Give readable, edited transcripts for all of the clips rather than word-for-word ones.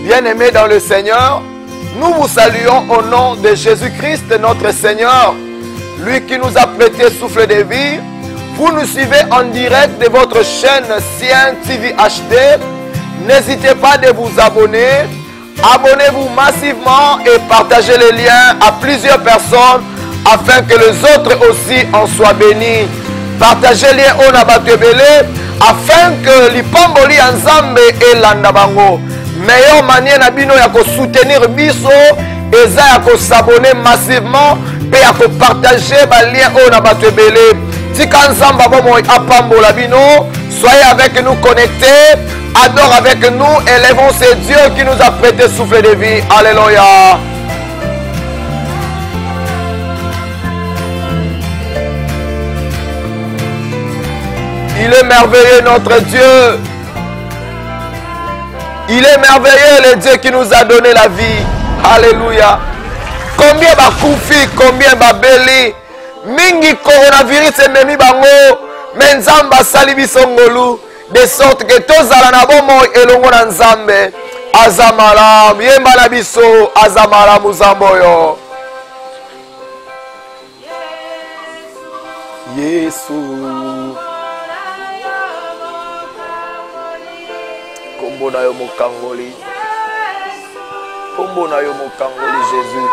Bien-aimés dans le Seigneur, nous vous saluons au nom de Jésus-Christ, notre Seigneur, lui qui nous a prêté souffle de vie. Vous nous suivez en direct de votre chaîne Sien TV HD. N'hésitez pas de vous abonner. Abonnez-vous massivement et partagez les liens à plusieurs personnes afin que les autres aussi en soient bénis. Partagez les liens au Nabatebele afin que l'Ipamboli Nzambe et l'Andabango. Meilleure manière nabino ya ko soutenir biso eza ya ko s'abonner massivement et ya ko partager ba lien au Nabatebele. Tika Nzamba bomo apambola bino. Soyez avec nous connectés. Adore avec nous, élevons ce Dieu qui nous a prêté souffle de vie. Alléluia. Il est merveilleux notre Dieu. Il est merveilleux le Dieu qui nous a donné la vie. Alléluia. Combien ba koufi, combien ba beli. Mingi coronavirus et memi bango. Menzamba salibi songolu. De sorte que tous à la bomo elongo na Nzambe azamala yemba na biso azamala muzamboyo Yesu kombo na yo mokangoli Jésus.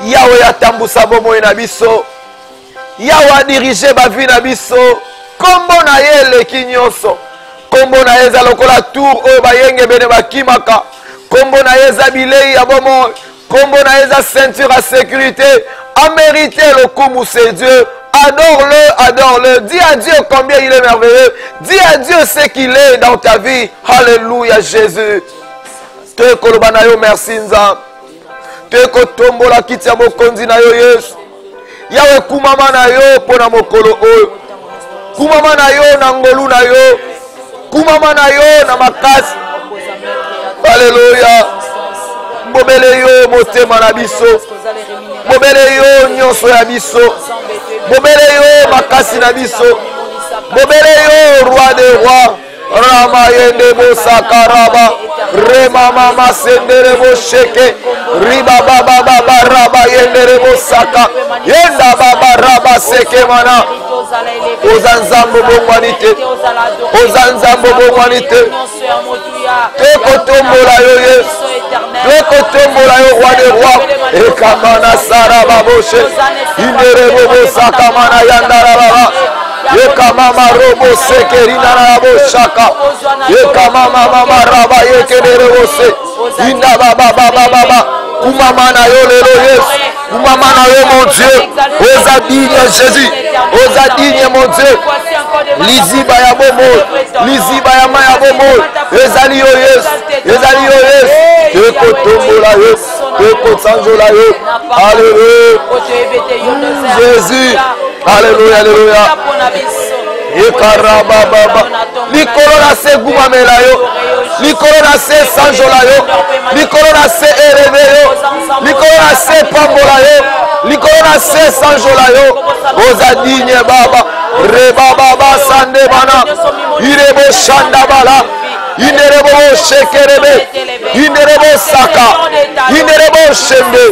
Yahweh atambusa bomoi na biso. Yahweh dirige ba vie na biso. Kombo na ye leki nyonso. Kombo na ye za lokola tour o bayenge bene bakimaka. Kombo na ye za bilei ya bomoi. Kombo na ye za ceinture à sécurité. A mérité le kumu c'est Dieu. Adore-le, adore-le. Dis à Dieu combien il est merveilleux. Dis à Dieu ce qu'il est dans ta vie. Alléluia Jésus. Te kolobana yo merci Nzambe. Te kotombola kiti ya mokonzi na yo Yesu. Yawe kumama na yo pona mokolo oyo. Kumama na yo na ngolu na yo. Kumama na yo na makasi. Alléluia. Mbobele yo motema na biso. Mbobele yo nyonso ya biso. Mbobele yo makasi na biso. Mbobele yo roi des rois. Rama yende bo sakaraba. Rema mama sendere bo sheke. Riba baba baba raba yendere bo saka. Yenda baba raba seke mana. Ozanzambo bongwanite. Ozanzambo bongwanite. Teko tombola yo Yesu. Teko tombola yo roi des rois. Ekamana saraba boshe. Indere bo saka mana yandara baba. Yekamama robo sekerina na boshaka. Yekamama mama raba yekedere bose. Inda baba baba baba. Kumama na yo lelo Yesu. Kumama na yo mon Dieu. Oza digne Jésus. Oza digne mon Dieu. Liziba ya bomo. Liziba ya maya bomo. Ezali yo Yesu. Ezali yo Yesu. Eko tombola yo. Eko sanzola yo. Alléluia. Jésus. Alléluia. Alléluia. Ekarababa. Likolo na se gumamela yo. Likolo na se sanjola yo. Likolo na se eleve yo. Likolo na se pambola yo. Likolo na se sanjola yo. Oza digne baba. Reba baba sande bana. Irebo shanda bala. Inerebo shekerebe. Inerebo saka. Inerebo shembe.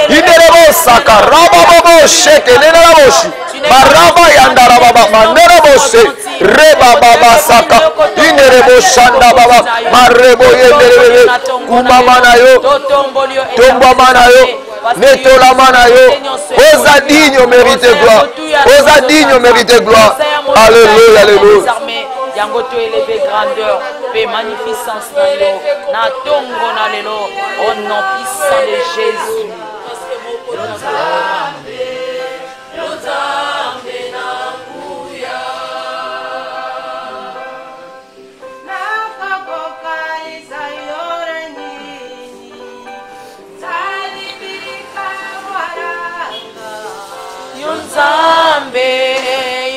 Inerebo saka. Rababo sheke. Neneraboshi. Maraba yandara baba. Manerabose. Reba baba saka. Inerebo shanda baba. Marebo yenderebe. Kumamana yo. Tombamana yo. Netola mana yo. Oza digne mérite gloire. Oza digne mérite gloire. Alléluia. Alléluia. Yango to élevé grandeur, paix, magnificence na yo, na tongo na lelo, au nom puissant de Jésus.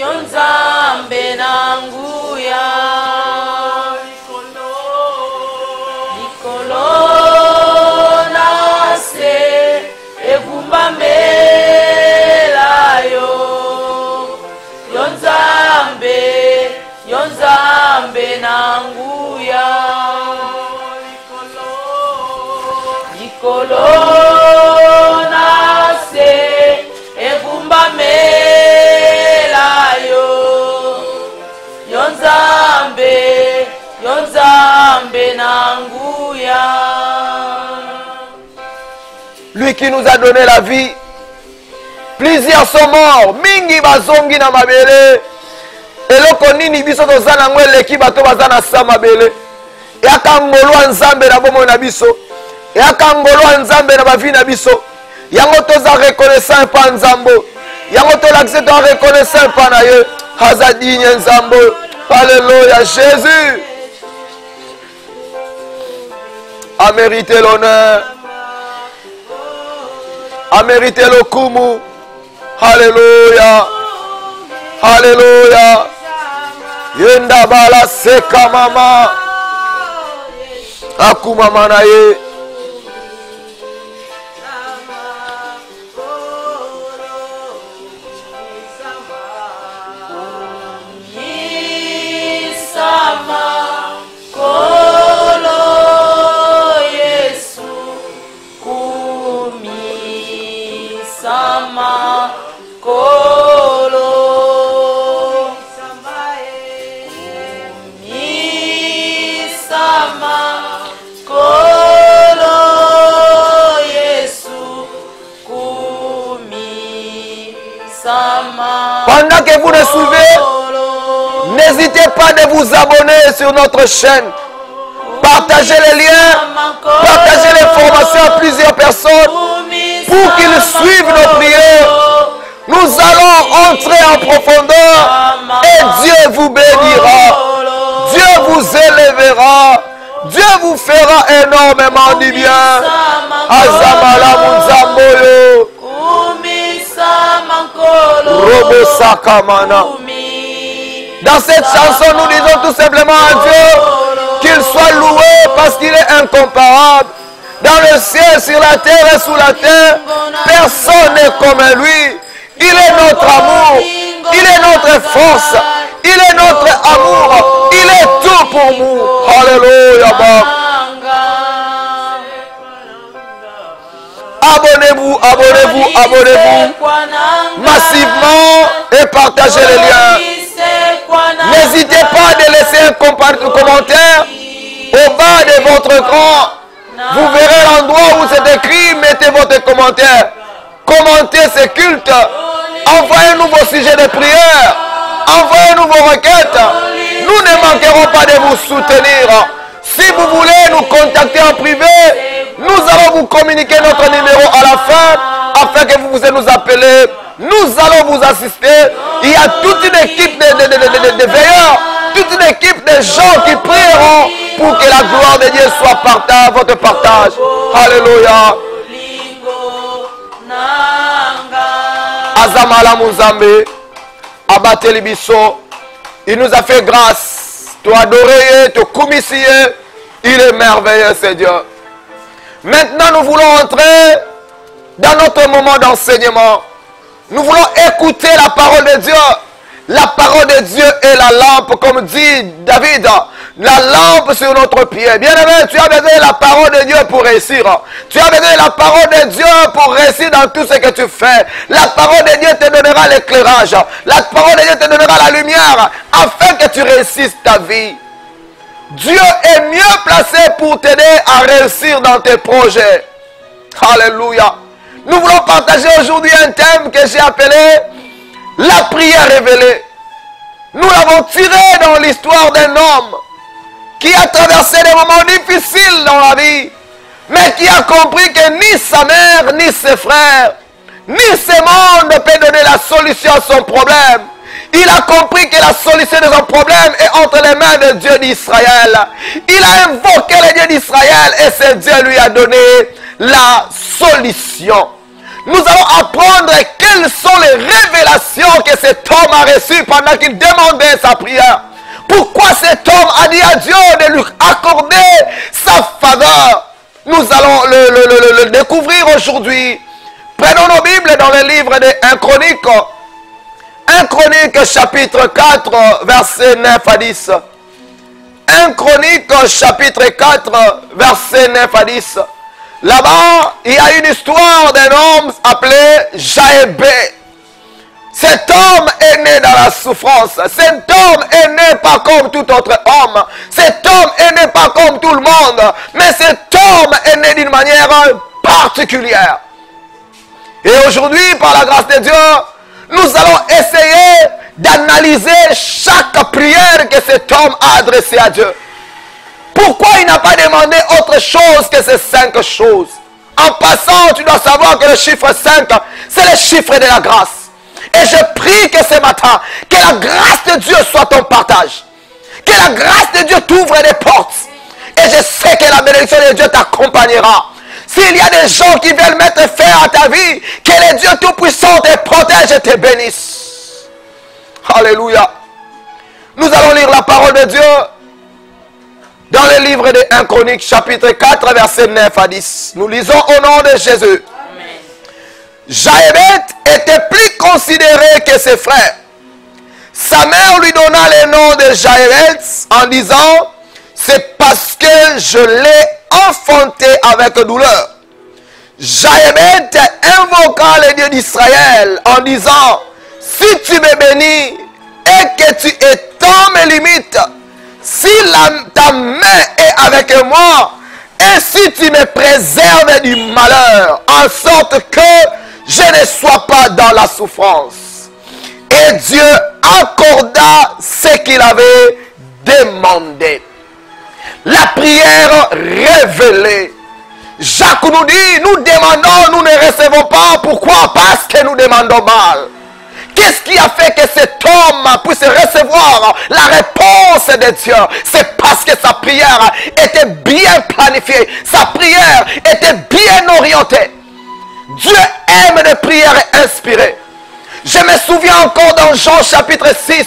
Yonzambe nanguya likolo nase egumbamela yo Yonzambe nanguya likolo nase egumbamela Yonzambe nanguya. Lui qui nous a donné la vie, plusieurs sont morts. Mingi bazongi na mabele. Eloko nini biso tozana ngwele ki bato bazana sa mabele. Yaka ngolwa nzambe na bomo na biso. Yaka ngolwa nzambe na bavi na biso. Yango toza reconnaissant pa nzambo. Yango to l'accès to reconnaissant pa na ye. Hazadigne nzambo. Alléluia. Jésus a mérité l'honneur, a mérité le kumu. Alléluia. Alléluia. Yenda bala seka mama. Akuma manaye. Pendant que vous le suivez, n'hésitez pas de vous abonner sur notre chaîne. Partagez les liens, partagez les formations à plusieurs personnes pour qu'ils suivent nos prières. Nous allons entrer en profondeur et Dieu vous bénira. Dieu vous élèvera. Dieu vous fera énormément du bien. Azamala Munzamboyo. Robo Sakamana. Dans cette chanson, nous disons tout simplement à Dieu qu'il soit loué parce qu'il est incomparable. Dans le ciel, sur la terre et sous la terre, personne n'est comme lui. Il est notre amour, il est notre force, il est notre amour, il est tout pour nous. Alléluia. Abonnez-vous, abonnez-vous, abonnez-vous massivement et partagez les liens. N'hésitez pas à laisser un commentaire au bas de votre écran. Vous verrez l'endroit où c'est écrit, mettez votre commentaire. Commentez ce culte. Envoyez-nous vos sujets de prière. envoyez-nous vos requêtes. Nous ne manquerons pas de vous soutenir. Si vous voulez nous contacter en privé, nous allons vous communiquer notre numéro à la fin, afin que vous puissiez nous appeler. Nous allons vous assister. Il y a toute une équipe de veilleurs, toute une équipe de gens qui prieront pour que la gloire de Dieu soit partage, votre partage. Alléluia. Azamala Muzambe, Abateli Bisso, il nous a fait grâce, te adorer, te commissionner. Il est merveilleux, c'est Dieu. Maintenant, nous voulons entrer dans notre moment d'enseignement. Nous voulons écouter la parole de Dieu. La parole de Dieu est la lampe, comme dit David. La lampe sur notre pied. Bien-aimé, tu as besoin de la parole de Dieu pour réussir. Tu as besoin de la parole de Dieu pour réussir dans tout ce que tu fais. La parole de Dieu te donnera l'éclairage. La parole de Dieu te donnera la lumière afin que tu réussisses ta vie. Dieu est mieux placé pour t'aider à réussir dans tes projets. Alléluia. Nous voulons partager aujourd'hui un thème que j'ai appelé la prière révélée. Nous l'avons tiré dans l'histoire d'un homme qui a traversé des moments difficiles dans la vie, mais qui a compris que ni sa mère, ni ses frères, ni ce monde ne peut donner la solution à son problème. Il a compris que la solution de son problème est entre les mains de Dieu d'Israël. Il a invoqué le Dieu d'Israël et ce Dieu lui a donné la solution. Nous allons apprendre quelles sont les révélations que cet homme a reçues pendant qu'il demandait sa prière. Pourquoi cet homme a dit à Dieu de lui accorder sa faveur. Nous allons le découvrir aujourd'hui. Prenons nos Bibles dans le livre de 1 Chronique. 1 Chronique chapitre 4 verset 9 à 10. 1 Chronique chapitre 4 verset 9 à 10. Là-bas, il y a une histoire d'un homme appelé Jaébé. Cet homme est né dans la souffrance. Cet homme est né pas comme tout autre homme. Cet homme est né pas comme tout le monde. Mais cet homme est né d'une manière particulière. Et aujourd'hui, par la grâce de Dieu, nous allons essayer d'analyser chaque prière que cet homme a adressée à Dieu. Pourquoi il n'a pas demandé autre chose que ces 5 choses? En passant, tu dois savoir que le chiffre 5, c'est le chiffre de la grâce. Et je prie que ce matin, que la grâce de Dieu soit ton partage. Que la grâce de Dieu t'ouvre des portes. Et je sais que la bénédiction de Dieu t'accompagnera. S'il y a des gens qui veulent mettre fin à ta vie, que le Dieu Tout-Puissant te protège et te bénisse. Alléluia. Nous allons lire la parole de Dieu dans le livre de 1 Chronique, chapitre 4, verset 9 à 10. Nous lisons au nom de Jésus. Jaébé était plus considéré que ses frères. Sa mère lui donna le nom de Jaébé en disant: c'est parce que je l'ai enfanté avec douleur. Jaébé invoqua le Dieu d'Israël en disant: si tu me bénis et que tu étends mes limites, si ta main est avec moi, et si tu me préserves du malheur, en sorte que je ne sois pas dans la souffrance. Et Dieu accorda ce qu'il avait demandé. La prière révélée. Jacques nous dit, nous demandons, nous ne recevons pas. Pourquoi? Parce que nous demandons mal. Qu'est-ce qui a fait que cet homme puisse recevoir la réponse de Dieu? C'est parce que sa prière était bien planifiée. Sa prière était bien orientée. Dieu aime les prières inspirées. Je me souviens encore dans Jean chapitre 6,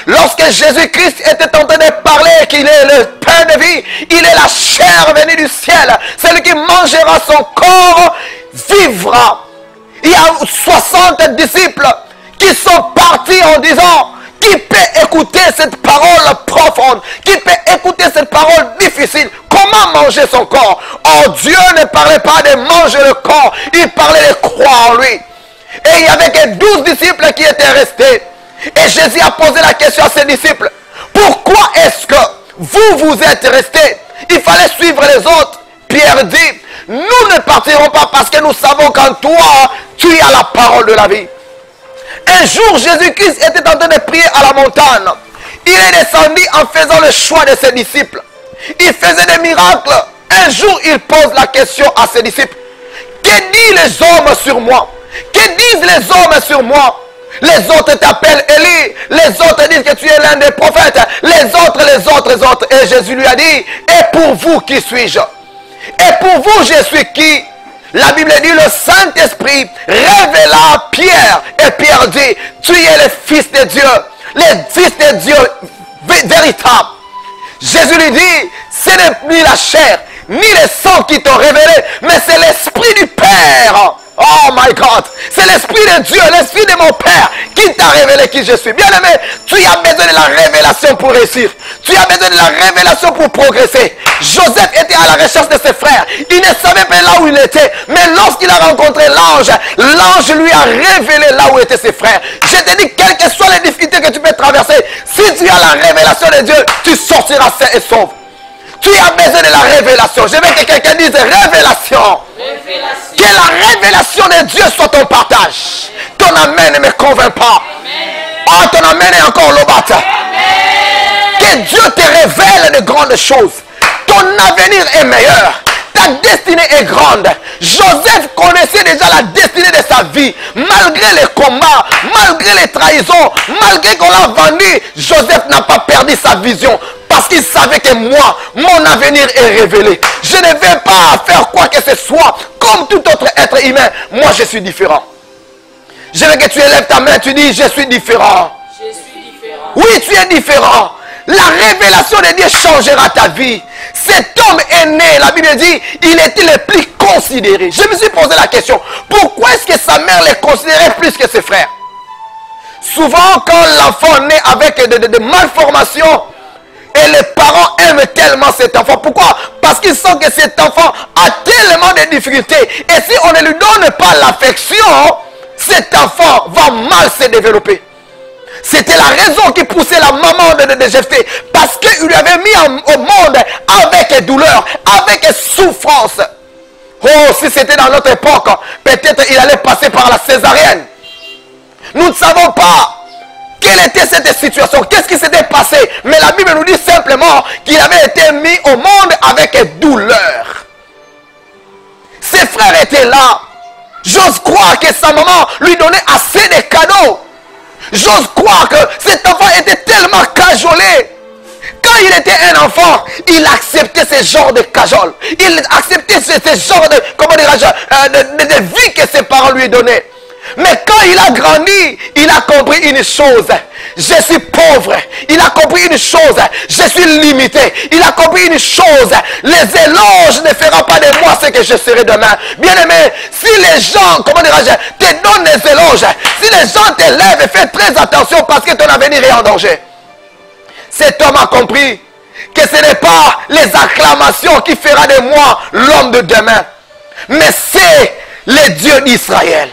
lorsque Jésus-Christ était en train de parler qu'il est le pain de vie, il est la chair venue du ciel. Celui qui mangera son corps vivra. Il y a 60 disciples qui sont partis en disant: qui peut écouter cette parole profonde? Qui peut écouter cette parole difficile? Comment manger son corps? Oh, Dieu ne parlait pas de manger le corps, il parlait de croire en lui. Et il n'y avait que 12 disciples qui étaient restés. Et Jésus a posé la question à ses disciples: pourquoi est-ce que vous êtes restés? Il fallait suivre les autres. Pierre dit: nous ne partirons pas parce que nous savons qu'en toi, tu as la parole de la vie. Un jour, Jésus-Christ était en train de prier à la montagne. Il est descendu en faisant le choix de ses disciples. Il faisait des miracles. Un jour, il pose la question à ses disciples. Que disent les hommes sur moi? Que disent les hommes sur moi? Les autres t'appellent Élie. Les autres disent que tu es l'un des prophètes. Les autres. Et Jésus lui a dit, et pour vous, qui suis-je? Et pour vous, je suis qui? La Bible dit, le Saint-Esprit révéla Pierre. Et Pierre dit, tu es le Fils de Dieu. Le Fils de Dieu véritable. Jésus lui dit, ce n'est ni la chair, ni le sang qui t'ont révélé, mais c'est l'Esprit du Père. Oh my God, c'est l'Esprit de Dieu, l'Esprit de mon Père qui t'a révélé qui je suis. Bien aimé, tu as besoin de la révélation pour réussir. Tu as besoin de la révélation pour progresser. Joseph était à la recherche de ses frères. Il ne savait pas là où il était. Mais lorsqu'il a rencontré l'ange, l'ange lui a révélé là où étaient ses frères. Je te dis, quelles que soient les difficultés que tu peux traverser, si tu as la révélation de Dieu, tu sortiras sain et sauve. Tu as besoin de la révélation. Je veux que quelqu'un dise révélation. Que la révélation de Dieu soit ton partage. Ton amen ne me convainc pas. Oh, ton amen est encore l'obata. Que Dieu te révèle de grandes choses. Ton avenir est meilleur. Ta destinée est grande. Joseph connaissait déjà la destinée de sa vie. Malgré les combats, malgré les trahisons, malgré qu'on l'a vendu, Joseph n'a pas perdu sa vision. Parce qu'il savait que moi, mon avenir est révélé. Je ne vais pas faire quoi que ce soit comme tout autre être humain. Moi, je suis différent. Je veux que tu élèves ta main, tu dis, je suis différent. Je suis différent. Oui, tu es différent. La révélation de Dieu changera ta vie. Cet homme est né, la Bible dit, il était le plus considéré. Je me suis posé la question, pourquoi est-ce que sa mère le considérait plus que ses frères? Souvent, quand l'enfant naît avec des malformations, et les parents aiment tellement cet enfant. Pourquoi? Parce qu'ils sentent que cet enfant a tellement de difficultés. Et si on ne lui donne pas l'affection, cet enfant va mal se développer. C'était la raison qui poussait la maman de Jephthé. Parce qu'il lui avait mis au monde avec douleur, avec souffrance. Oh, si c'était dans notre époque, peut-être il allait passer par la césarienne. Nous ne savons pas quelle était cette situation, qu'est-ce qui s'était passé. Mais la Bible nous dit simplement qu'il avait été mis au monde avec douleur. Ses frères étaient là. J'ose croire que sa maman lui donnait assez de cadeaux. J'ose croire que cet enfant était tellement cajolé. Quand il était un enfant, il acceptait ce genre de cajole. Il acceptait ce genre de, comment de vie que ses parents lui donnaient. Mais quand il a grandi, il a compris une chose. Je suis pauvre. Il a compris une chose. Je suis limité. Il a compris une chose. Les éloges ne feront pas de moi ce que je serai demain. Bien aimé, si les gens, comment dirais-je, te donnent des éloges, si les gens te lèvent, fais très attention parce que ton avenir est en danger. Cet homme a compris que ce n'est pas les acclamations qui fera de moi l'homme de demain. Mais c'est le Dieu d'Israël.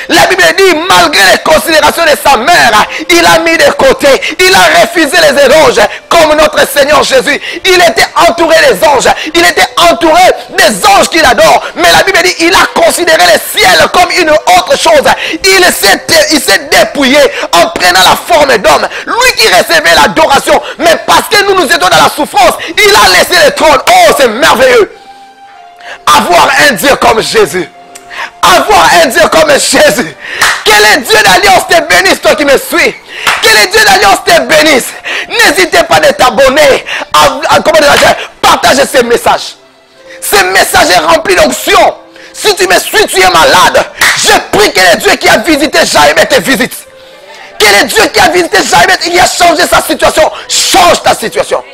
La Bible dit, malgré les considérations de sa mère, il a mis de côté, il a refusé les éloges, comme notre Seigneur Jésus. Il était entouré des anges, il était entouré des anges qu'il adore. Mais la Bible dit, il a considéré le ciel comme une autre chose. Il s'est dépouillé en prenant la forme d'homme. Lui qui recevait l'adoration, mais parce que nous étions dans la souffrance, il a laissé le trône. Oh, c'est merveilleux. Avoir un Dieu comme Jésus. Avoir un Dieu comme Jésus. Que le Dieu d'alliance te bénisse, toi qui me suis. Que le Dieu d'alliance te bénisse. N'hésitez pas de t'abonner. Partagez ces messages. Ce message est rempli d'onction. Si tu me suis, tu es malade. Je prie que le Dieu qui a visité Jaïbet te visite. Que le Dieu qui a visité Jaïbet, il a changé sa situation. Change ta situation.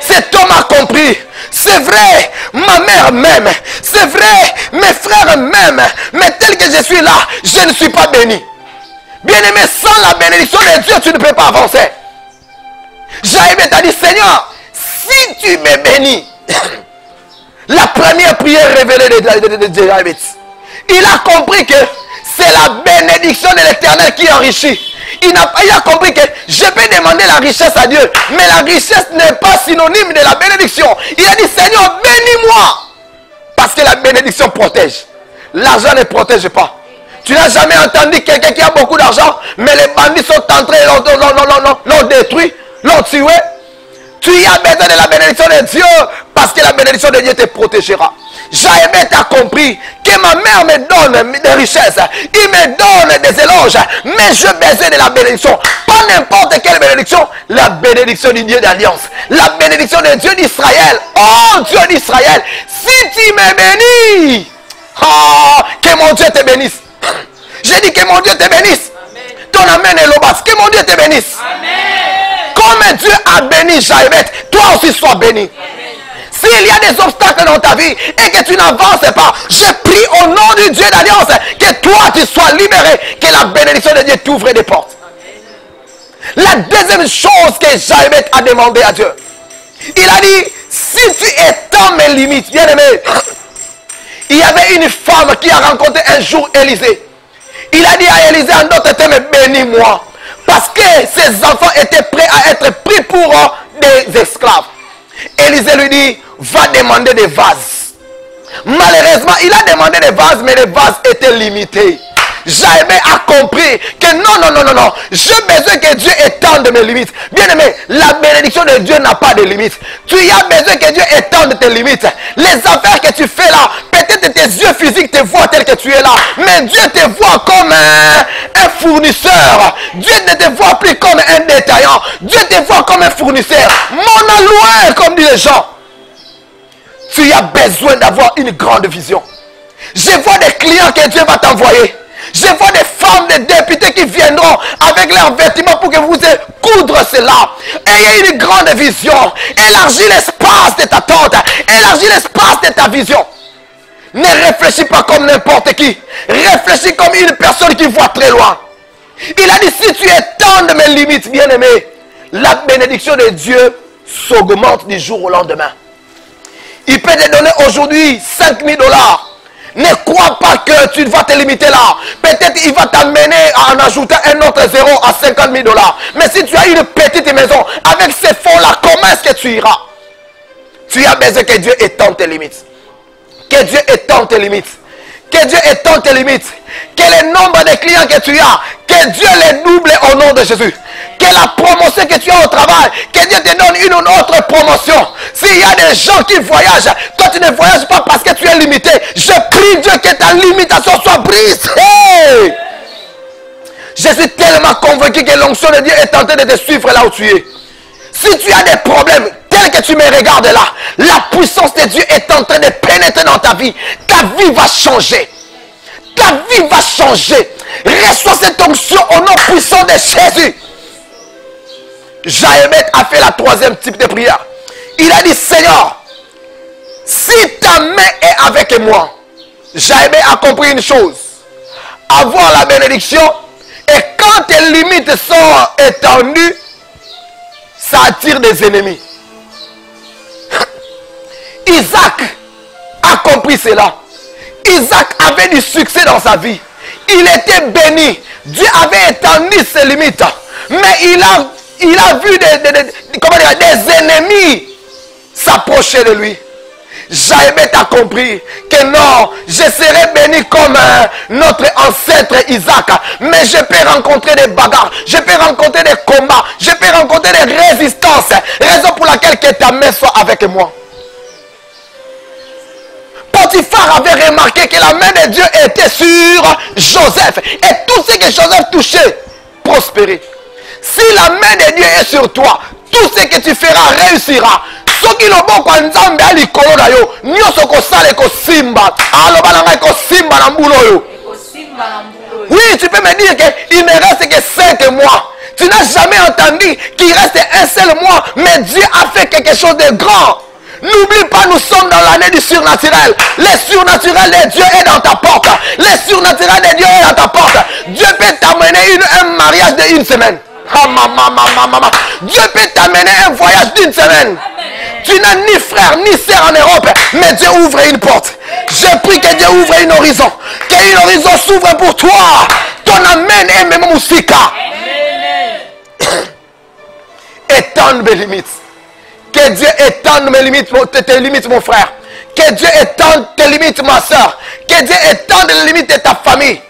Cet homme a compris. C'est vrai, ma mère m'aime. C'est vrai, mes frères m'aiment. Mais tel que je suis là, je ne suis pas béni. Bien aimé, sans la bénédiction de Dieu, tu ne peux pas avancer. Jaïbet a dit, Seigneur, si tu me bénis, la première prière révélée de Jaïbet, il a compris que c'est la bénédiction de l'Éternel qui enrichit. Il a compris que je peux demander la richesse à Dieu. Mais la richesse n'est pas synonyme de la bénédiction. Il a dit, Seigneur, bénis-moi. Parce que la bénédiction protège. L'argent ne protège pas. Tu n'as jamais entendu quelqu'un qui a beaucoup d'argent, mais les bandits sont entrés, l'ont détruit, l'ont tué. Tu y as besoin de la bénédiction de Dieu, parce que la bénédiction de Dieu te protégera. Jaébet a compris que ma mère me donne des richesses, il me donne des éloges, mais j'ai besoin de la bénédiction. Pas n'importe quelle bénédiction, la bénédiction du Dieu d'Alliance, la bénédiction de Dieu d'Israël. Oh Dieu d'Israël, si tu me bénis, oh, que mon Dieu te bénisse. J'ai dit que mon Dieu te bénisse. Amen. Ton amen est l'obas, que mon Dieu te bénisse. Amen. Comme Dieu a béni Jaébet, toi aussi sois béni. S'il y a des obstacles dans ta vie et que tu n'avances pas, je prie au nom du Dieu d'Alliance que toi tu sois libéré, que la bénédiction de Dieu t'ouvre des portes. La deuxième chose que Jaébet a demandé à Dieu, il a dit, si tu étends mes limites, bien aimé, il y avait une femme qui a rencontré un jour Élisée. Il a dit à Élisée en d'autres termes, bénis-moi. Parce que ses enfants étaient prêts à être pris pour des esclaves. Élisée lui dit, va demander des vases. Malheureusement, il a demandé des vases, mais les vases étaient limités. Jaébet a compris que non, j'ai besoin que Dieu étende mes limites. Bien aimé, la bénédiction de Dieu n'a pas de limites. Tu as besoin que Dieu étende tes limites. Les affaires que tu fais là, peut-être tes yeux physiques te voient tel que tu es là, mais Dieu te voit comme un fournisseur. Dieu ne te voit plus comme un détaillant. Dieu te voit comme un fournisseur. Mon alloué, comme disent les gens. Tu as besoin d'avoir une grande vision. Je vois des clients que Dieu va t'envoyer. Je vois des femmes, des députés qui viendront avec leurs vêtements pour que vous coudre cela. Ayez une grande vision. Élargis l'espace de ta tente. Élargis l'espace de ta vision. Ne réfléchis pas comme n'importe qui. Réfléchis comme une personne qui voit très loin. Il a dit, si tu étends mes limites, bien-aimé, la bénédiction de Dieu s'augmente du jour au lendemain. Il peut te donner aujourd'hui 5 000 $. Ne crois pas que tu vas te limiter là. Peut-être il va t'amener en ajoutant un autre zéro à 50 000 $. Mais si tu as une petite maison, avec ces fonds-là, comment est-ce que tu iras? Tu as besoin que Dieu étende tes limites. Que Dieu étende tes limites. Que Dieu étende tes limites. Que le nombre de clients que tu as, que Dieu les double au nom de Jésus. Que la promotion que tu as au travail, que Dieu te donne une autre promotion. S'il y a des gens qui voyagent, toi tu ne voyages pas parce que tu es limité. Je prie Dieu que ta limitation soit brisée. Je suis tellement convaincu que l'onction de Dieu est en train de te suivre là où tu es. Si tu as des problèmes, tel que tu me regardes là, la puissance de Dieu est en train de pénétrer dans ta vie. Ta vie va changer. Ta vie va changer. Reçois cette onction au nom puissant de Jésus. Jaébet a fait la troisième type de prière. Il a dit, Seigneur, si ta main est avec moi. Jaébet a compris une chose. Avoir la bénédiction, et quand tes limites sont étendues, ça attire des ennemis. Isaac a compris cela. Isaac avait du succès dans sa vie. Il était béni. Dieu avait étendu ses limites. Mais il a vu des ennemis s'approcher de lui. Jaébet a compris que non, je serai béni comme notre ancêtre Isaac. Mais je peux rencontrer des bagarres, je peux rencontrer des combats, je peux rencontrer des résistances. Raison pour laquelle que ta main soit avec moi. Potiphar avait remarqué que la main de Dieu était sur Joseph. Et tout ce que Joseph touchait, prospérait. Si la main de Dieu est sur toi, tout ce que tu feras réussira. Soki loboko nzambe ali kolona yo, nyoso ko sale ko simba. Alo balanga ko simba na mbulo yo. Oui, tu peux me dire qu'il ne reste que 5 mois. Tu n'as jamais entendu qu'il reste un seul mois, mais Dieu a fait quelque chose de grand. N'oublie pas, nous sommes dans l'année du surnaturel. Le surnaturel de Dieu est dans ta porte. Le surnaturel de Dieu est dans ta porte. Dieu peut t'amener un mariage de 1 semaine. Dieu peut t'amener un voyage d'1 semaine. Tu n'as ni frère ni sœur en Europe, mais Dieu ouvre une porte. Je prie que Dieu ouvre un horizon. Qu'un horizon s'ouvre pour toi. Ton amen est même moussika. Étendre mes limites. Que Dieu étende mes limites, tes limites, mon frère. Que Dieu étende tes limites, ma soeur. Que Dieu étende les limites de ta famille.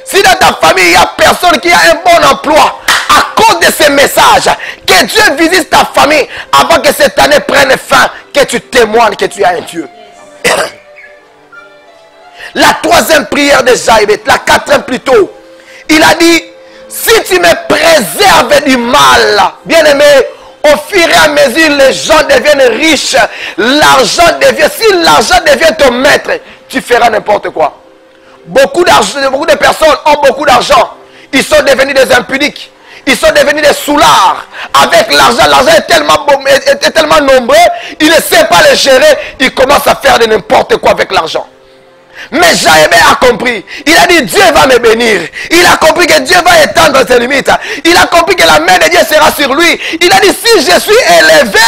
Si dans ta famille, il y a personne qui a un bon emploi, à cause de ces messages, que Dieu visite ta famille avant que cette année prenne fin, que tu témoignes que tu as un Dieu. La troisième prière de Jaïbé, la quatrième plutôt, il a dit, si tu me préserves du mal, bien aimé, au fur et à mesure, les gens deviennent riches, l'argent devient, si l'argent devient ton maître, tu feras n'importe quoi. Beaucoup de personnes ont beaucoup d'argent, ils sont devenus des impudiques, ils sont devenus des soulards. Avec l'argent, l'argent est tellement nombreux, ils ne savent pas le gérer, ils commencent à faire de n'importe quoi avec l'argent. Mais Jaïbé a compris. Il a dit Dieu va me bénir. Il a compris que Dieu va étendre ses limites. Il a compris que la main de Dieu sera sur lui. Il a dit si je suis élevé,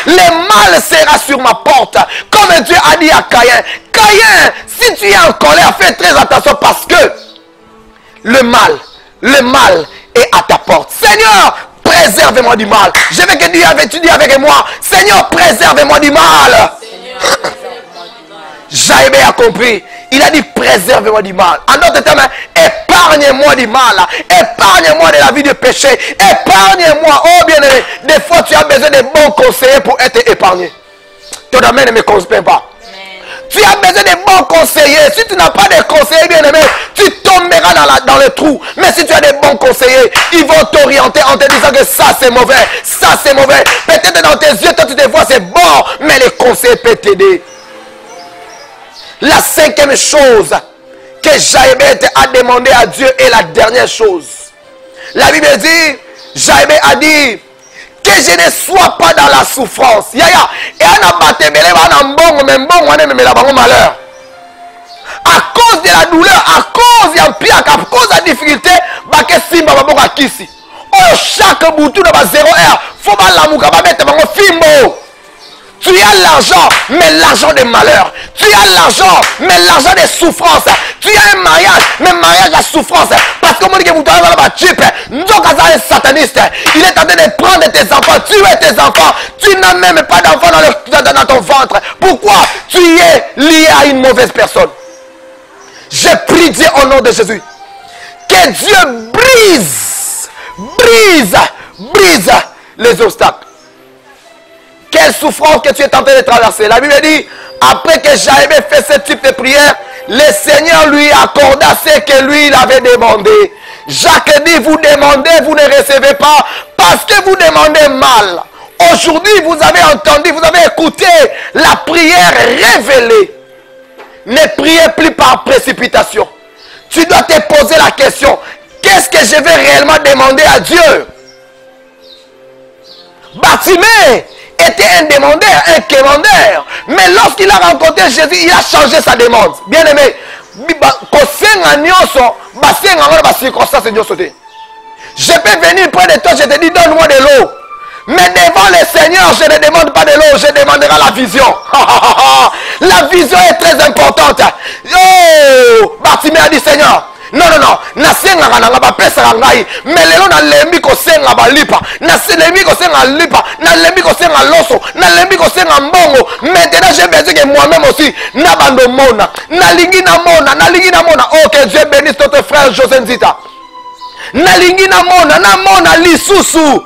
le mal sera sur ma porte. Comme Dieu a dit à Caïn. Caïn, si tu es en colère, fais très attention parce que le mal est à ta porte. Seigneur, préserve-moi du mal. Je veux que tu dis avec moi, Seigneur, préserve-moi du mal. Jaïbé a compris. Il a dit préserve-moi du mal. En d'autres termes, épargne-moi du mal. Épargne-moi de la vie de péché. Épargne-moi. Oh bien-aimé, des fois tu as besoin de bons conseillers pour être épargné. Ton domaine ne me conseille pas. Tu as besoin de bons conseillers. Si tu n'as pas de conseillers bien-aimés, tu tomberas dans le trou. Mais si tu as des bons conseillers, ils vont t'orienter en te disant que ça c'est mauvais. Ça c'est mauvais. Peut-être dans tes yeux, toi tu te vois c'est bon. Mais les conseillers peuvent t'aider. La cinquième chose que Jaïbé a demandé à Dieu est la dernière chose. La Bible dit, Jaïbé a dit, que je ne sois pas dans la souffrance. Et malheur. À cause de la douleur, à cause de la difficulté, chaque boutou dans 0 heure, faut pas l'amour, fimbo. Tu as l'argent, mais l'argent des malheurs. Tu as l'argent, mais l'argent des souffrances. Tu as un mariage, mais mariage à souffrance. Parce que mon Dieu, vous un sataniste. Il est en train de prendre tes enfants, tuer tes enfants. Tu n'as même pas d'enfants dans ton ventre. Pourquoi? Tu es lié à une mauvaise personne. Je prie Dieu au nom de Jésus. Que Dieu brise les obstacles. Quelle souffrance que tu es en train de traverser. La Bible dit, après que Jaïbé fait ce type de prière, le Seigneur lui accorda ce que lui il avait demandé. Jacques dit, vous demandez, vous ne recevez pas, parce que vous demandez mal. Aujourd'hui, vous avez entendu, vous avez écouté la prière révélée. Ne priez plus par précipitation. Tu dois te poser la question, qu'est-ce que je vais réellement demander à Dieu? Bartimée était un demandeur, un quémandeur. Mais lorsqu'il a rencontré Jésus, il a changé sa demande. Bien aimé, je peux venir près de toi, je te dis donne-moi de l'eau. Mais devant le Seigneur, je ne demande pas de l'eau, je demanderai la vision. La vision est très importante. Oh, Bartimée a dit Seigneur, non, nasenga nga ba pesa ngai, mais lelo na lembi ko senga ba lipa, na lembi ko senga lipa, na lembi ko senga loso, na lembi ko senga mbongo. Maintenant j'ai besoin que moi-même aussi na bando mona, na lingi na mona. Oh que Dieu bénisse notre frère José Nzita. Na lingi na mona lisusu.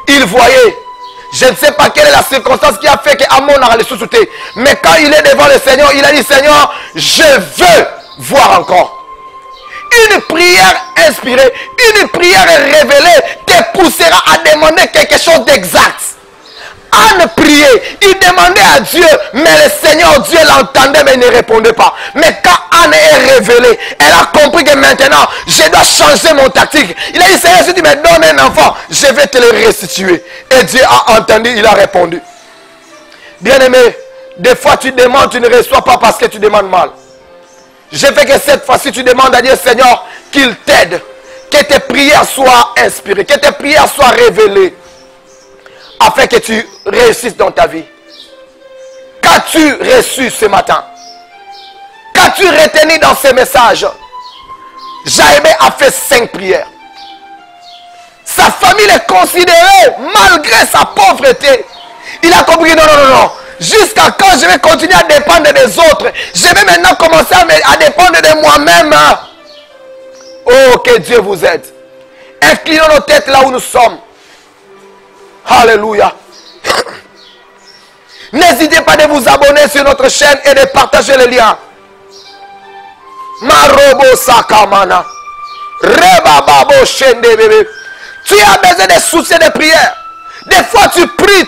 Il voyait. Je ne sais pas quelle est la circonstance qui a fait que Amon a les sous-soutés. Mais quand il est devant le Seigneur, il a dit Seigneur, je veux voir encore. Une prière inspirée, une prière révélée te poussera à demander quelque chose d'exact. Anne priait, il demandait à Dieu, mais le Seigneur Dieu l'entendait mais il ne répondait pas. Mais quand Anne est révélée, elle a compris que maintenant, je dois changer mon tactique. Il a dit, Seigneur, si tu me donnes un enfant, je vais te le restituer. Et Dieu a entendu, il a répondu. Bien-aimé, des fois tu demandes, tu ne reçois pas parce que tu demandes mal. Je veux que cette fois-ci, tu demandes à Dieu, Seigneur, qu'il t'aide. Que tes prières soient inspirées, que tes prières soient révélées. Afin que tu réussisses dans ta vie. Qu'as-tu reçu ce matin? Qu'as-tu retenu dans ces messages? Jaïbé a fait 5 prières. Sa famille est considérée malgré sa pauvreté. Il a compris, non. Jusqu'à quand je vais continuer à dépendre des autres? Je vais maintenant commencer à dépendre de moi-même. Oh, que Dieu vous aide. Inclinons nos têtes là où nous sommes. Alléluia. N'hésitez pas de vous abonner sur notre chaîne et de partager les liens. Marobo Sakamana. Rebababo Shende bébé. Tu as besoin de soutien de prière. Des fois tu pries.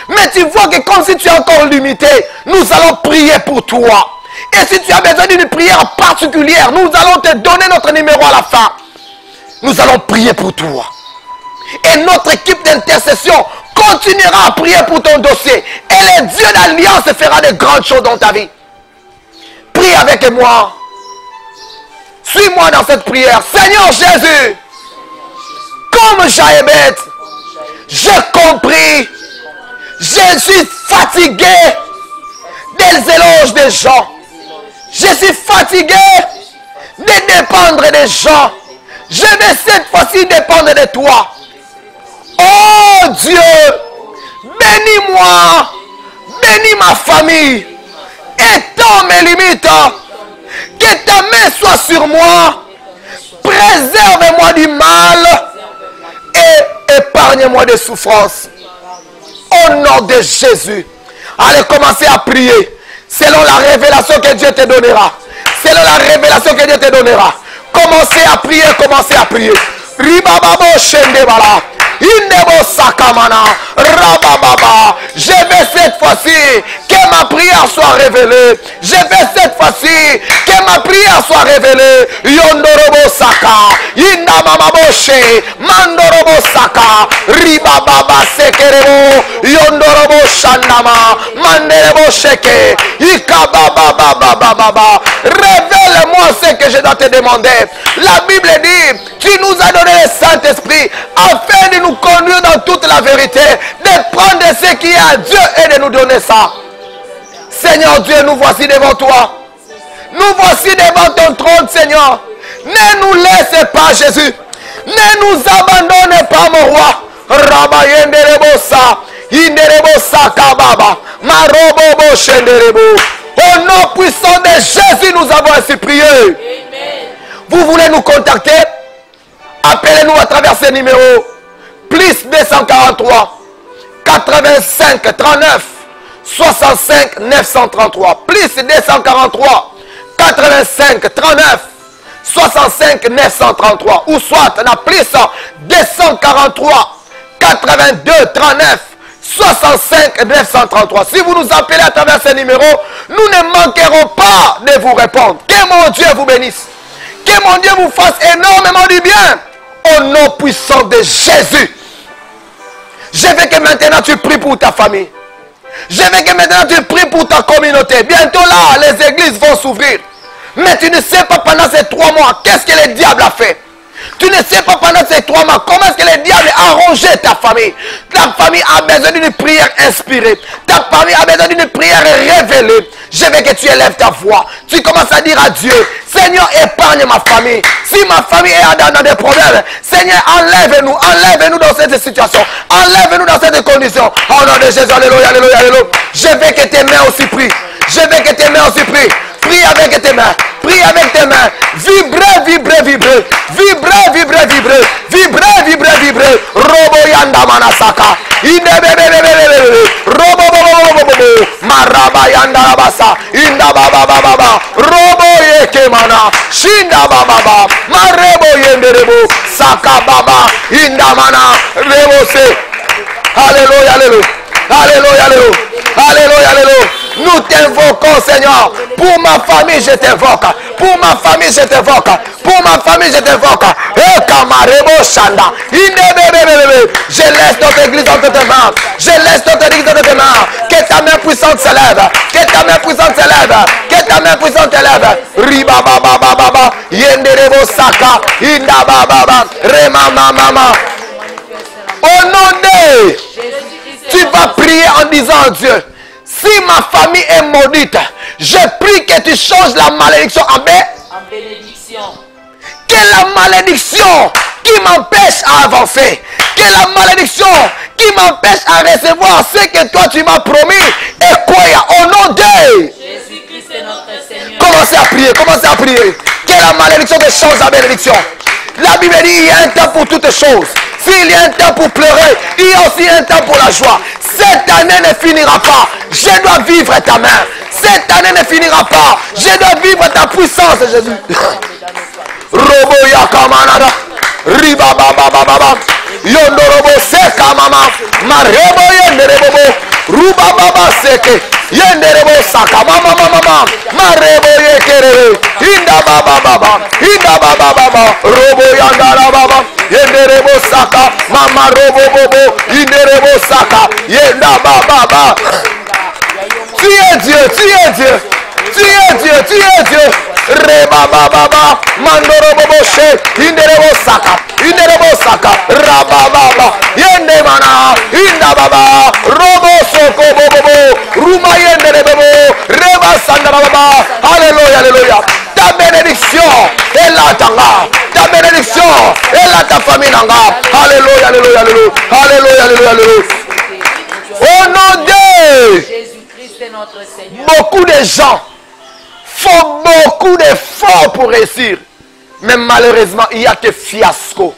Mais tu vois que comme si tu es encore limité, nous allons prier pour toi. Et si tu as besoin d'une prière particulière, nous allons te donner notre numéro à la fin. Nous allons prier pour toi. Et notre équipe d'intercession continuera à prier pour ton dossier. Et le Dieu d'alliance fera de grandes choses dans ta vie. Prie avec moi. Suis-moi dans cette prière. Seigneur Jésus, comme Jaébet, j'ai compris. Je suis fatigué des éloges des gens. Je suis fatigué de dépendre des gens. Je vais cette fois-ci dépendre de toi. Oh Dieu, bénis-moi, bénis ma famille, étends mes limites, que ta main soit sur moi, préserve-moi du mal et épargne-moi des souffrances. Au nom de Jésus, allez commencer à prier selon la révélation que Dieu te donnera. Selon la révélation que Dieu te donnera. Commencez à prier, commencez à prier. Ribababo Shendebala. Indebo Sakamana, Rabababa. Je vais cette fois-ci que ma prière soit révélée. Je vais cette fois-ci que ma prière soit révélée. Yondorobo Saka, Indamamaboshe, Mandorobo Saka, Ribababa Sekerebo, Yondorobo Shandama, Manderebo Sheke, Ikababababababa. Révèle-moi ce que je dois te demander. La Bible dit, tu nous as donné le Saint-Esprit afin de nous conduire dans toute la vérité, de prendre ce qui est à Dieu et de nous donner ça. Seigneur Dieu, nous voici devant toi. Nous voici devant ton trône, Seigneur. Ne nous laisse pas, Jésus. Ne nous abandonne pas, mon roi. Au nom puissant de Jésus, nous avons ainsi prié. Vous voulez nous contacter? Appelez-nous à travers ces numéros. Plus 243 85 39 65 933. Plus 243 85 39 65 933. Ou soit on a plus 243 82 39 65 933. Si vous nous appelez à travers ces numéros, nous ne manquerons pas de vous répondre. Que mon Dieu vous bénisse. Que mon Dieu vous fasse énormément du bien. Au nom puissant de Jésus. Je veux que maintenant tu pries pour ta famille. Je veux que maintenant tu pries pour ta communauté. Bientôt là, les églises vont s'ouvrir. Mais tu ne sais pas pendant ces 3 mois, qu'est-ce que le diable a fait. Tu ne sais pas pendant ces 3 mois, comment est-ce que le diable a rongé ta famille. Ta famille a besoin d'une prière inspirée. Ta famille a besoin d'une prière révélée. Je veux que tu élèves ta voix. Tu commences à dire à Dieu, Seigneur, épargne ma famille. Si ma famille est dans des problèmes, Seigneur, enlève-nous dans cette situation. Enlève-nous dans cette condition. Au nom de Jésus, alléluia, alléluia, alléluia. Je veux que tes mains aussi prient. Je veux que tes mains aussi prient. Prie avec tes mains. Prie avec tes mains. Vibrez, vibrez, vibrez. Vibrez, vibrez, vibrez. Vibrez, vibrez, vibrez. Robo yanda manasaka. Robo maraba yanda labasa. Inda baba baba. Robo yeke mana. Shinda baba. Marebo yenderebo. Saka baba. Inda mana. Rebo se. Alléluia, alléluia. Alléluia, alléluia. Alléluia, alléluia. Nous t'invoquons, Seigneur. Pour ma famille, je t'invoque. Pour ma famille, je t'invoque. Pour ma famille, je t'invoque. Je laisse notre église entre tes mains. Je laisse notre église entre tes mains. Que ta main puissante s'élève. Que ta main puissante s'élève. Que ta main puissante s'élève. Riba baba baba. Yenderebo saka. Inda baba. Rema mama. Au nom de... Tu vas prier en disant à Dieu, si ma famille est maudite, je prie que tu changes la malédiction en bénédiction. Que la malédiction qui m'empêche à avancer, que la malédiction qui m'empêche à recevoir ce que toi tu m'as promis, et quoi au nom de Jésus-Christ est notre Seigneur. Commencez à prier, commencez à prier. Que la malédiction te change en bénédiction. La Bible dit, il y a un temps pour toutes choses. S'il y a un temps pour pleurer, il y a aussi un temps pour la joie. Cette année ne finira pas. Je dois vivre ta main. Cette année ne finira pas. Je dois vivre ta puissance, Jésus. Robo yakamanada. Riba baba baba. Yondorobo seka mama. Marebo yenderebo. Ruba baba seke. Yenderebo saka mama mama. Marebo yekere. Inda baba baba. Inda baba baba. Robo yandara baba. Yenderebo saka. Mama robo bobo. Yenderebo saka. Yenda baba baba. Tu es Dieu, tu es Dieu. Tu es Dieu, tu es Dieu. Reba baba. Mandoro bobo she. Yenderebo saka. Yenderebo saka. Raba baba. Yende mana. Inda baba. Robo soko bobo. Ruma yenderebo. Reba sandara baba. Alléluia, alléluia. Ta bénédiction est là, tanga. Ta bénédiction est là, ta famille, nanga. Alléluia, alléluia, alléluia. Alléluia, alléluia, alléluia. Au nom de Jésus-Christ est notre Seigneur. beaucoup de gens font beaucoup d'efforts pour réussir. Mais malheureusement, il n'y a que fiasco.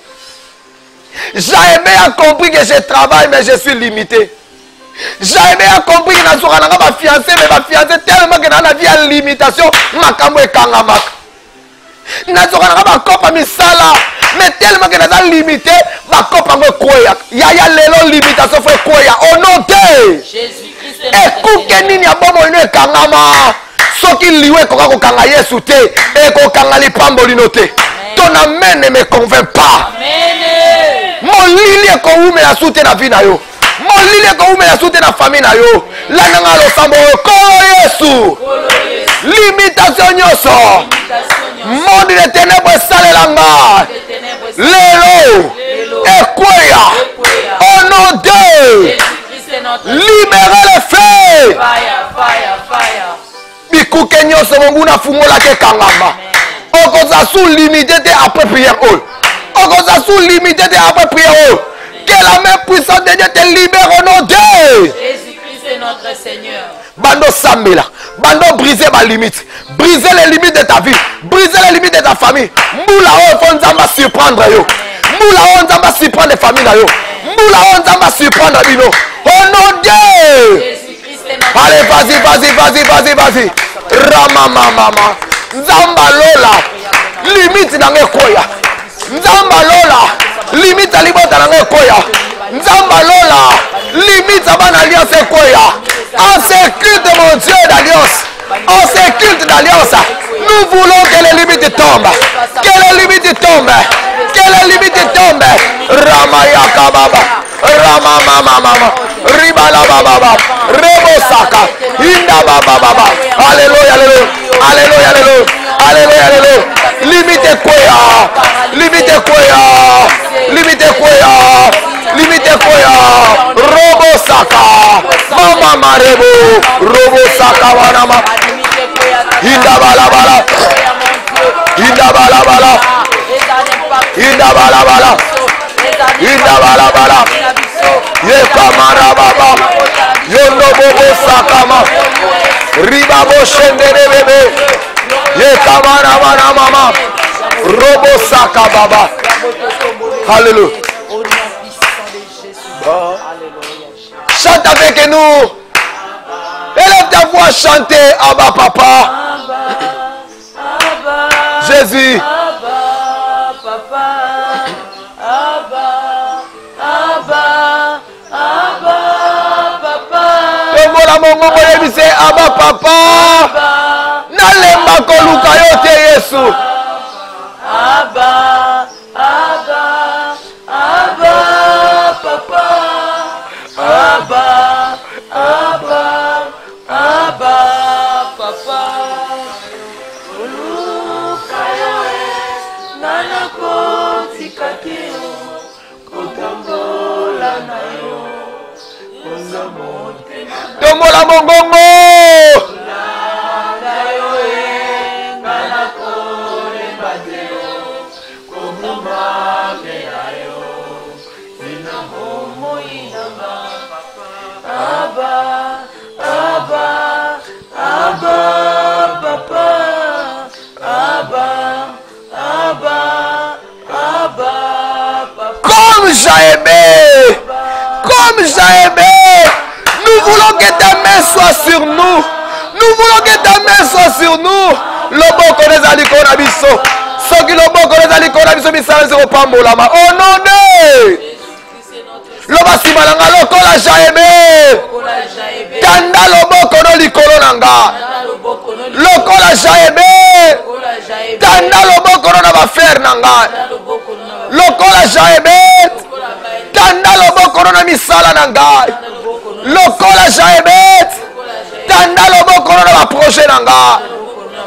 J'ai bien compris que je travaille, mais je suis limité. J'ai bien compris que je suis ma fiancée, mais ma fiancée tellement que dans la vie, il y a une limitation. Ma camoué kangamak. Je suis ma copa misala, mais tellement que je suis limité, ma copa me koya. Il y a une limitation, faut koya. Au nom de Jésus-Christ est notre écoute, Seigneur. nini ya bomo ino kangama. Soki liwe koka kokanga Yesu te, et kokanga lipambo lino te. Ton amen ne me convainc pas. Amen. Mon lili ko ume la soute na vie na yo. Mon lili ko ume la soute na famille na yo. La nanga lo sambo ko Yesu. Limitation nyoso. Monde de ténèbres salelanga. Lelo. Ekoya. Au nom de Jésus-Christ est notre Seigneur. libérer le feu. Fire, fire, fire. Bikuke nyoso monguna fungola ke kangama. Okoza sous limité de après prière. Okoza sous limité de après prière. Que la main puissante de Dieu te libère au nom de Jésus-Christ est notre Seigneur. Bando Samela, bando briser ma limite, briser les limites de ta vie, briser les limites de ta famille. Moula on va surprendre yo. Moula on va surprendre les familles yo. Moula on va surprendre bino. Au nom de Jésus-Christ est notre allez, vas-y, vas-y, vas-y, vas-y, vas-y. Rama mama. Nzamba lola. Limite na ngekoya. Nzamba lola. Limite à libota na ngekoya. Nzamba lola. Limite à ban alliance koya. En sécurité mon Dieu d'alliance. En sécurité d'alliance. Nous voulons que les limites tombent. Que les limites tombent. Que les limites tombent. Ramaya kababa. Rama mama. Ribala baba. Rebo saka. Inda baba. Alléluia, alléluia. Alléluia, alléluia. Alléluia, alléluia. Limite koya. Limite koya. Limite koya. Limite koya. Robo saka. Mama marebo. Robo saka wanama. Inda bala. Inda bala. Inda bala. Inda bala. Ye kamara baba. Yondo bobo sakama. Riba bo shendere bebe. Ye kamara bana mama. Robo saka baba. Alléluia. Au nom puissant de Jésus. Alléluia. Chante avec nous. Élève ta voix, chantez. Abba papa. Abba, Jésus. Abba, papa. Abba, papa. Tombola mongongo yebise Abba papa. Nalemba koluka yo te Yesu. Abba, papa. Abba, papa. Oluka yoe, nana kotikaki yo, kotambola na yo, koza motema Tombola mongongo. na yoe, nana kolemba te yo, kokumame na yo, ina momo inanga. Abba, papa. Jaébé. Comme Jaébé. Nous voulons que ta main soit sur nous. Nous voulons que ta main soit sur nous. Loboko nezali kona biso. Soki loboko nezali kona biso misala zero pambolama. Au nom de Loba simalanga lokola Jaébé. Tanda loboko no likolo nanga. Lokola Jaébé. Tanda loboko no na bafer nanga. Lokola Jaébé. Tanda loboko no na misala nanga. Lokola Jaébé. Tanda loboko no na projet nanga.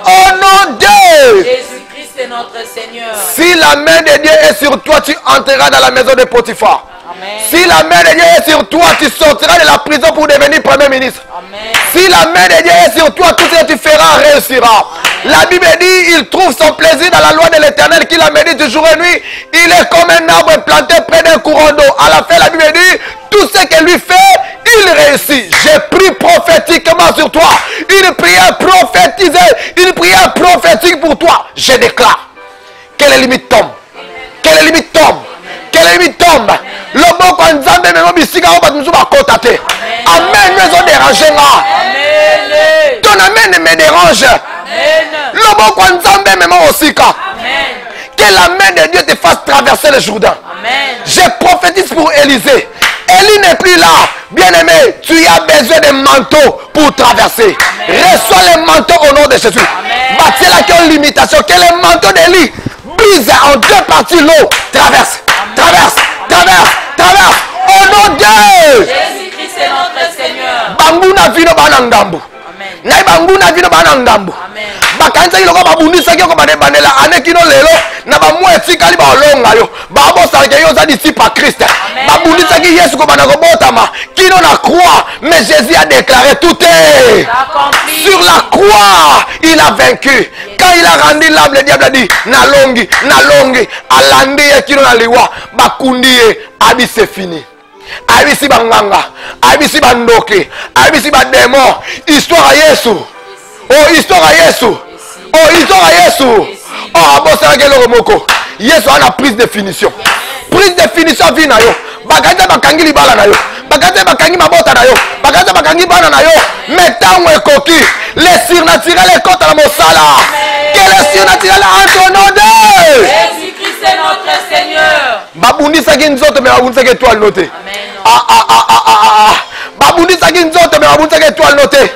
Au nom de Jésus-Christ est notre Seigneur. Si la main de Dieu est sur toi, tu entreras dans la maison de Potiphar. Amen. Si la main de Dieu est sur toi, tu sortiras de la prison pour devenir premier ministre. Amen. Si la main de Dieu est sur toi, tout ce que tu feras réussira. La Bible dit, il trouve son plaisir dans la loi de l'Éternel qu'il a médité jour et nuit. Il est comme un arbre planté près d'un courant d'eau. À la fin, la Bible dit, tout ce que lui fait, il réussit. J'ai pris prophétiquement sur toi une prière prophétisée, une prière prophétique pour toi. Je déclare que les limites tombent. Que les limites tombent. Que les limites tombent. Le bon quand Nzambe me bisika on va nous côté. Amen. Nous ont dérangé là. Amen. Ton amen me dérange. Amen. Le bon quand Nzambe me aussi ka. Amen. Que la main de Dieu te fasse traverser le Jourdain. Amen. Je prophétise pour Élisée. Élie n'est plus là. Bien-aimé, tu as besoin de manteau pour traverser. Reçois les manteaux au nom de Jésus. Bâtis là qui ont limitation. Que les manteaux d'Élie brise en deux parties l'eau. Traverse, traverse, traverse, traverse. Au nom de Jésus-Christ est notre Seigneur. Banguna vino banangambu. Amen. Na banguna vino banangambu. Amen. Bakanza iloko babundisa kyo bane banela anekino lelo na bamwe etikali balonga yo babosa ke yo za disciple à Christ. Babundisa ki Yesu ko bana ko botama kino na croix, mais Jésus a déclaré tout est Accompli. sur la croix. Il a vaincu. Quand il a rendu l'âme, le diable a dit na longi alandi kino na liwa bakundi abi c'est fini. Abisi banganga, abisi bandoke, abisi badémon. Histoire à Yesu. Oh, histoire à Yesu. Oh, histoire à Yesu. Oh, bon, c'est la moko. Yesu a une prise de finition. Prise de finition vient na yo. Bagaza bakangi libala na yo. Bagaza bakangi mabota na yo. Bagaza bakangi bana na yo. Metango ekoki. Les surnaturels est contre la mosala. Que les surnaturels entre au nom de Jésus-Christ est notre Seigneur. babundisa ki nzoto me babundisa ki étoile notée. Amen. Babundisa ki nzoto me babundisa ki étoile notée.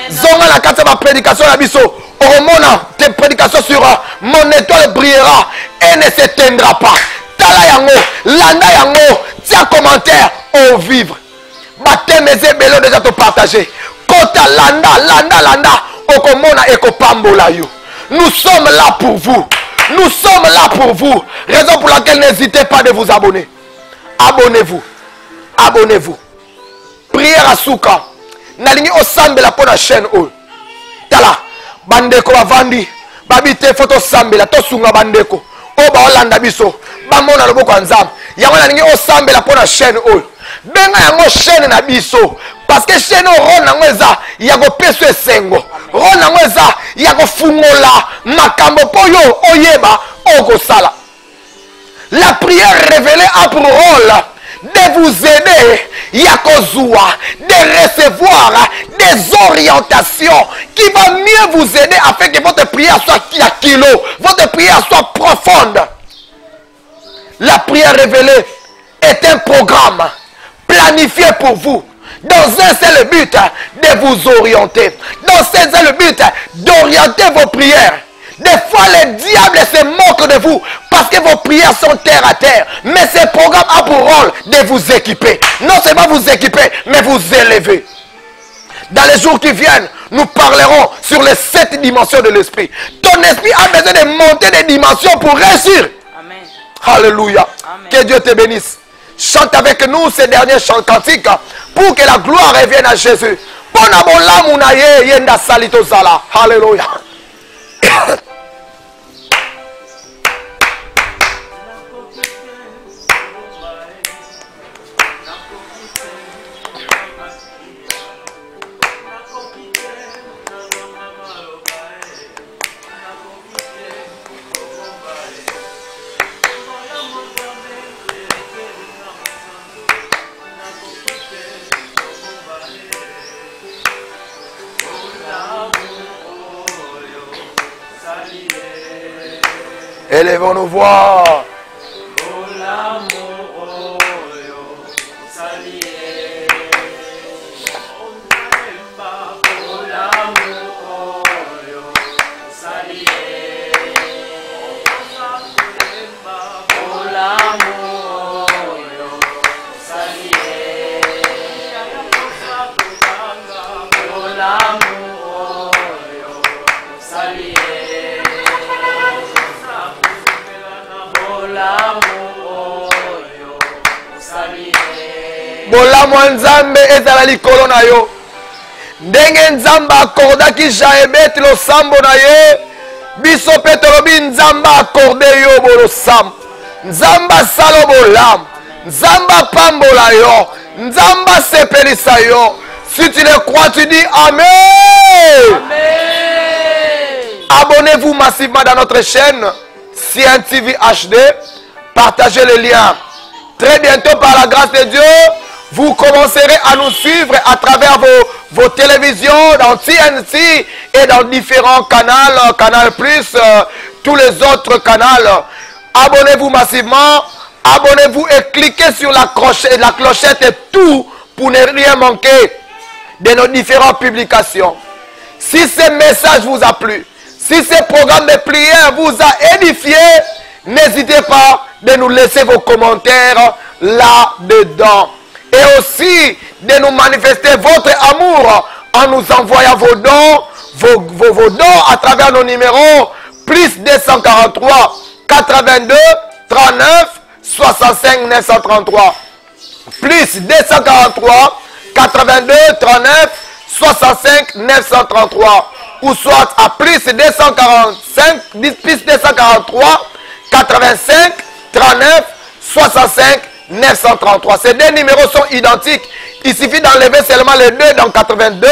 Zonga la kati ma prédication na biso. Oromona tes prédications sur mon étoile brillera et ne s'éteindra pas. Tala yango, landa yango, tiens commentaire au vivre. Baptême et bélo déjà te partager. Kota landa, okomona ekopambola yo. Nous sommes là pour vous. Nous sommes là pour vous. Raison pour laquelle n'hésitez pas de vous abonner. Abonnez-vous. Abonnez-vous. Prière à Souka. Nalingi osambela pour la chaîne o. Tala. Bandeko bavandi. Babite photo sambela. Tosunga bandeko. O ba olanda biso. Bamona loboko nzam. Yango nalingi osambela pour la chaîne o. Benga yango chaîne na biso. Parce que chaîne o ron nango eza. Yago peso esengo. Ron nango eza. Yago fungola. Makambo po yo oyeba. Oko sala. La prière révélée a pour rôle de vous aider, Yakozua, de recevoir des orientations qui vont mieux vous aider afin que votre prière soit kilo, votre prière soit profonde. La prière révélée est un programme planifié pour vous dans un seul but de vous orienter, dans un seul but d'orienter vos prières. Des fois, le diable se moque de vous parce que vos prières sont terre à terre. Mais ce programme a pour rôle de vous équiper. Non seulement vous équiper, mais vous élever. Dans les jours qui viennent, nous parlerons sur les 7 dimensions de l'esprit. Ton esprit a besoin de monter des dimensions pour réussir. Amen. Alléluia. Amen. Que Dieu te bénisse. Chante avec nous ces derniers chants cantiques pour que la gloire revienne à Jésus. Alléluia. Élevons-nous voix. Bolamu nzambe ezala likolo na yo. Ndenge nzambe akordaki Jaebet losambo na ye, biso pe tolobi nzambe akorde yo bolosambo. Nzambe asala bolamu. Nzambe apambola yo. Nzambe asepelisa yo. Si tu le crois, tu dis Amen. Amen. Abonnez-vous massivement dans notre chaîne CN TV HD. Partagez le lien. Très bientôt, par la grâce de Dieu, vous commencerez à nous suivre à travers vos télévisions, dans TNT et dans différents canaux, Canal+, tous les autres canaux. Abonnez-vous massivement, abonnez-vous et cliquez sur la clochette et tout pour ne rien manquer de nos différentes publications. Si ce message vous a plu, si ce programme de prière vous a édifié, n'hésitez pas de nous laisser vos commentaires là-dedans. Et aussi de nous manifester votre amour en nous envoyant vos dons, vos dons à travers nos numéros plus 243 82 39 65 933 plus 243 82 39 65 933 ou soit à plus 245 plus 243 85 39 65 933. Ces deux numéros sont identiques. Il suffit d'enlever seulement les 2 dans 82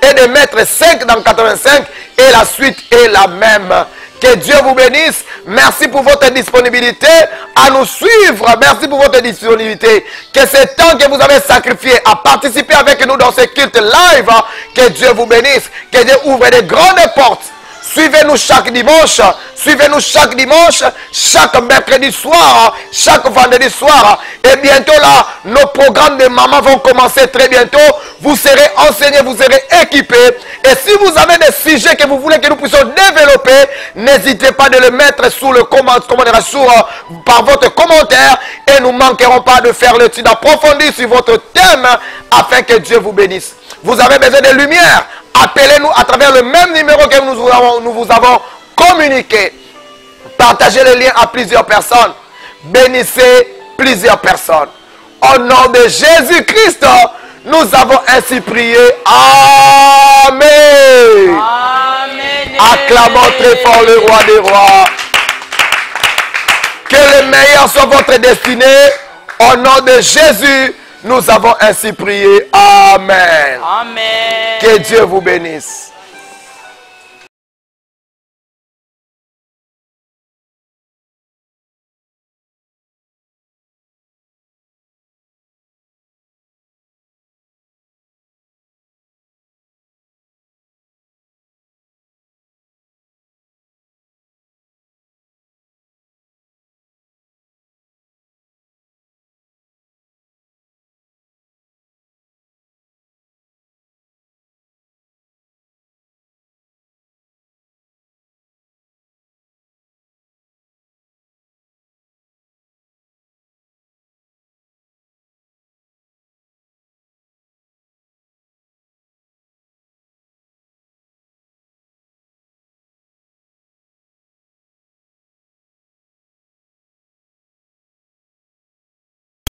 et de mettre 5 dans 85 et la suite est la même. Que Dieu vous bénisse. Merci pour votre disponibilité à nous suivre. Merci pour votre disponibilité. Que ce temps que vous avez sacrifié à participer avec nous dans ce culte live, que Dieu vous bénisse. Que Dieu ouvre de grandes portes. Suivez-nous chaque dimanche. Suivez-nous chaque dimanche, chaque mercredi soir, chaque vendredi soir. Et bientôt là, nos programmes de maman vont commencer très bientôt. Vous serez enseignés, vous serez équipés. Et si vous avez des sujets que vous voulez que nous puissions développer, n'hésitez pas de le mettre sous le par votre commentaire. Et nous ne manquerons pas de faire l'étude approfondie sur votre thème afin que Dieu vous bénisse. Vous avez besoin de lumière. Appelez-nous à travers le même numéro que nous vous avons communiqué. Partagez le lien à plusieurs personnes. Bénissez plusieurs personnes. Au nom de Jésus-Christ, nous avons ainsi prié. Amen. Amen. Acclamons très fort le roi des rois. Que le meilleur soit votre destinée. Au nom de Jésus, nous avons ainsi prié. Amen. Amen. Que Dieu vous bénisse.